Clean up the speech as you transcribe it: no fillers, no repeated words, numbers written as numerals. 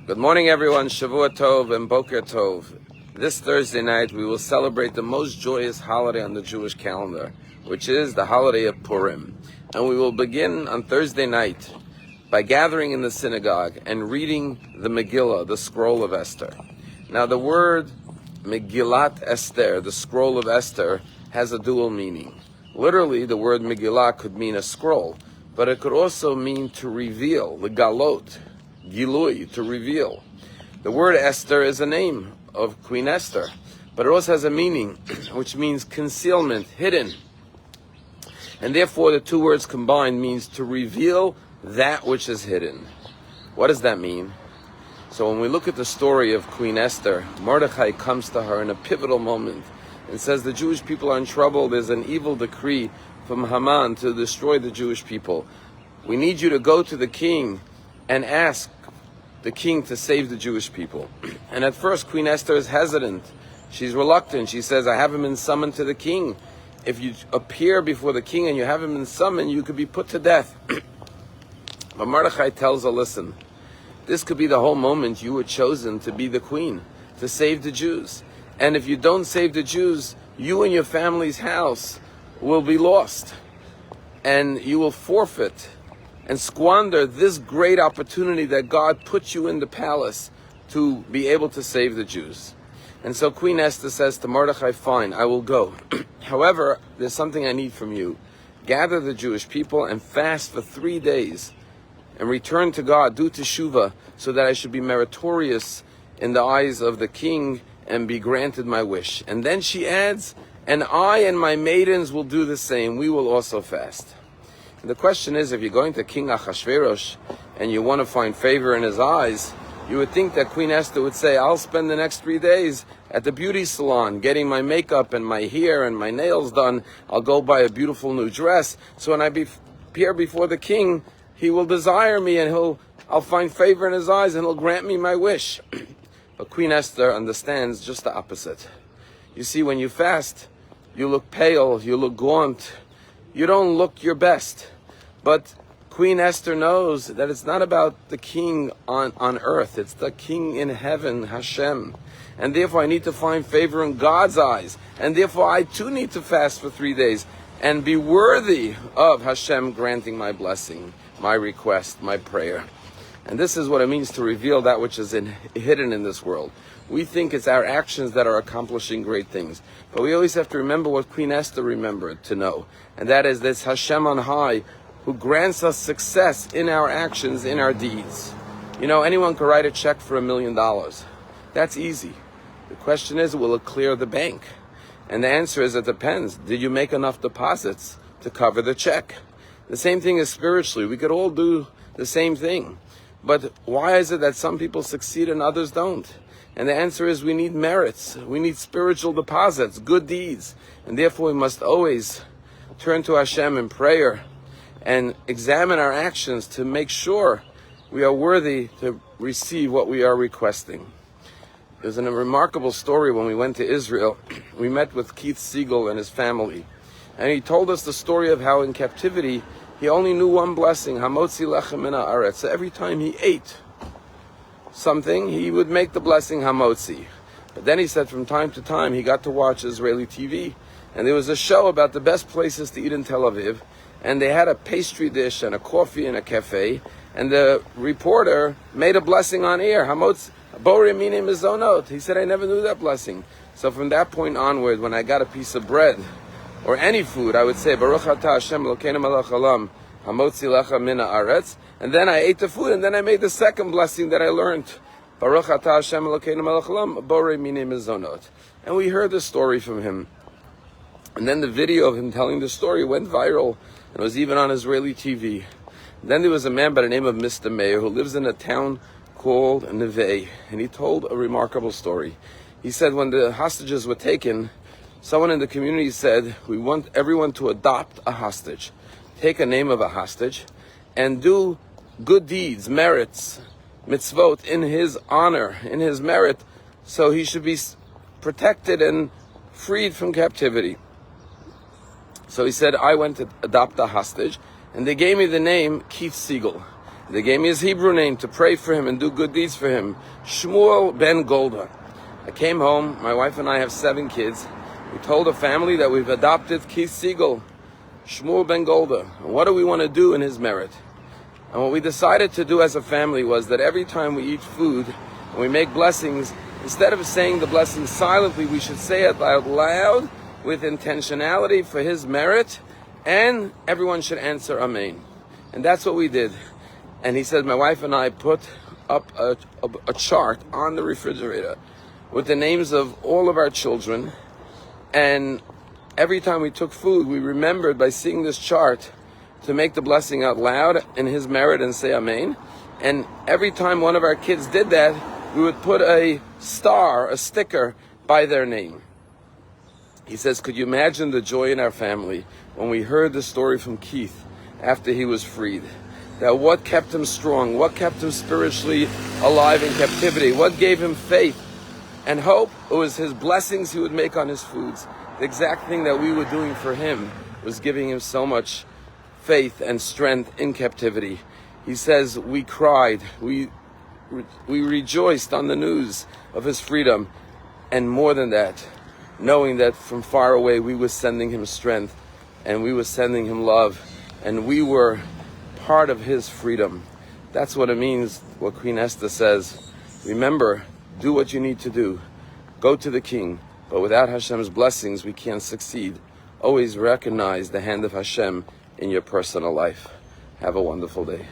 Good morning, everyone. Shavua Tov and Boker Tov. This Thursday night, we will celebrate the most joyous holiday on the Jewish calendar, which is the holiday of Purim. And we will begin on Thursday night by gathering in the synagogue and reading the Megillah, the scroll of Esther. Now, the word Megillat Esther, the scroll of Esther, has a dual meaning. Literally, the word Megillah could mean a scroll, but it could also mean to reveal, legalot, gilui, to reveal. The word Esther is a name of Queen Esther, but it also has a meaning, which means concealment, hidden. And therefore, the two words combined means to reveal that which is hidden. What does that mean? So when we look at the story of Queen Esther, Mordechai comes to her in a pivotal moment and says the Jewish people are in trouble. There's an evil decree from Haman to destroy the Jewish people. We need you to go to the king and ask the king to save the Jewish people. And at first, Queen Esther is hesitant. She's reluctant. She says, I haven't been summoned to the king. If you appear before the king and you haven't been summoned, you could be put to death. But Mordechai tells her, listen, this could be the whole moment you were chosen to be the queen, to save the Jews. And if you don't save the Jews, you and your family's house will be lost. And you will forfeit and squander this great opportunity that God put you in the palace to be able to save the Jews. And so Queen Esther says to Mordechai, fine, I will go. However, there's something I need from you. Gather the Jewish people and fast for 3 days and return to God, do teshuvah, so that I should be meritorious in the eyes of the king and be granted my wish. And then she adds, and I and my maidens will do the same. We will also fast. And the question is, if you're going to King Achashverosh and you want to find favor in his eyes, you would think that Queen Esther would say, I'll spend the next 3 days at the beauty salon getting my makeup and my hair and my nails done. I'll go buy a beautiful new dress. So when I appear before the king, he will desire me and I'll find favor in his eyes and he'll grant me my wish. But Queen Esther understands just the opposite. You see, when you fast, you look pale, you look gaunt, you don't look your best. But Queen Esther knows that it's not about the king on earth, it's the king in heaven, Hashem. And therefore I need to find favor in God's eyes. And therefore I too need to fast for 3 days and be worthy of Hashem granting my blessing, my request, my prayer. And this is what it means to reveal that which is hidden in this world. We think it's our actions that are accomplishing great things. But we always have to remember what Queen Esther remembered to know. And that is this Hashem on high who grants us success in our actions, in our deeds. You know, anyone could write a check for $1 million. That's easy. The question is, will it clear the bank? And the answer is, it depends. Did you make enough deposits to cover the check? The same thing is spiritually. We could all do the same thing. But why is it that some people succeed and others don't? And the answer is, we need merits. We need spiritual deposits, good deeds. And therefore we must always turn to Hashem in prayer and examine our actions to make sure we are worthy to receive what we are requesting. There's a remarkable story when we went to Israel. We met with Keith Siegel and his family. And he told us the story of how in captivity he only knew one blessing, Hamotzi lechem min haaretz. So every time he ate something, he would make the blessing Hamotzi. But then he said from time to time he got to watch Israeli TV. And there was a show about the best places to eat in Tel Aviv. And they had a pastry dish and a coffee and a cafe. And the reporter made a blessing on air. Hamotzi, Borei mini mizonot. He said, I never knew that blessing. So from that point onward, when I got a piece of bread, or any food, I would say, Baruch atah Hashem Elokeinu melech haolam, hamotzi lecha min haaretz. And then I ate the food, and then I made the second blessing that I learned. Baruch atah Hashem Elokeinu melech haolam, borei mini mizonot. And we heard the story from him. And then the video of him telling the story went viral, and it was even on Israeli TV. Then there was a man by the name of Mr. Mayor who lives in a town called Neve, and he told a remarkable story. He said when the hostages were taken, someone in the community said, we want everyone to adopt a hostage. Take a name of a hostage and do good deeds, merits, mitzvot in his honor, in his merit, so he should be protected and freed from captivity. So he said, I went to adopt a hostage, and they gave me the name Keith Siegel. They gave me his Hebrew name to pray for him and do good deeds for him. Shmuel ben Golda. I came home. My wife and I have 7 kids. We told the family that we've adopted Keith Siegel, Shmuel ben Golda. And what do we want to do in his merit? And what we decided to do as a family was that every time we eat food and we make blessings, instead of saying the blessing silently, we should say it out loud with intentionality for his merit, and everyone should answer Amen. And that's what we did. And he said, my wife and I put up a chart on the refrigerator with the names of all of our children, and every time we took food, we remembered by seeing this chart to make the blessing out loud in his merit and say Amen. And every time one of our kids did that, we would put a star, a sticker, by their name. He says, could you imagine the joy in our family when we heard the story from Keith after he was freed? That what kept him strong, what kept him spiritually alive in captivity, what gave him faith and hope? It was his blessings he would make on his foods. The exact thing that we were doing for him was giving him so much faith and strength in captivity. He says, we cried, we rejoiced on the news of his freedom, and more than that, knowing that from far away we were sending him strength and we were sending him love, and we were part of his freedom. That's what it means, what Queen Esther says. Remember, do what you need to do. Go to the king, but without Hashem's blessings we can't succeed. Always recognize the hand of Hashem in your personal life. Have a wonderful day.